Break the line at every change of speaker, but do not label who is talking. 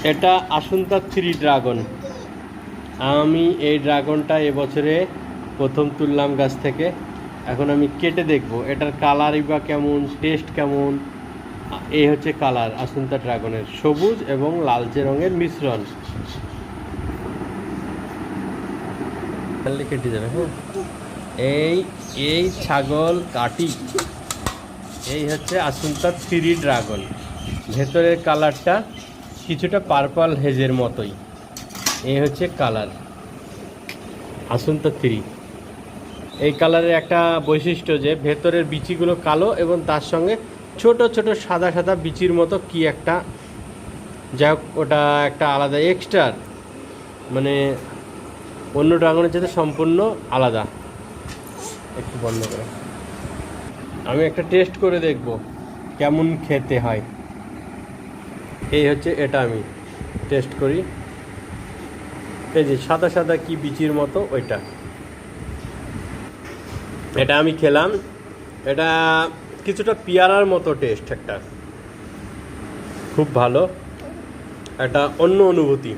এটা আসুন্তা three dragon. আমি এই ড্রাগনটা এবছরে প্রথম তুললাম গাছ থেকে। এখন আমি কেটে দেখব এটার কালারই বা কেমন, টেস্ট কেমন। এই হচ্ছে কালার আসুন্তা ড্রাগনের, সবুজ এবং লালচে রঙের মিশ্রণ। কেটে যাবে। হ্যাঁ, এই এই ছাগল কাটি। এই হচ্ছে আসুন্তা থ্রি ড্রাগন। ভেতরের কালারটা কিছুটা পার্পল হেজের মতোই। এই হচ্ছে কালার আসুন্তা থ্রি। এই কালারের একটা বৈশিষ্ট্য যে ভেতরের বিচিগুলো কালো এবং তার সঙ্গে ছোট ছোট সাদা সাদা বিচির মতো কি একটা, যাই হোক ওটা একটা আলাদা এক্সট্রা, মানে অন্য ড্রাগনের সাথে সম্পূর্ণ আলাদা। একটু বন্ধ করে আমি একটা টেস্ট করে দেখব কেমন খেতে হয়। এই হচ্ছে এটা, আমি টেস্ট করি। এই যে সাদা সাদা কি বিচির মতো ওইটা, এটা আমি খেলাম। এটা কিছুটা পেয়ারার মতো টেস্ট, একটা খুব ভালো, একটা অন্য অনুভূতি।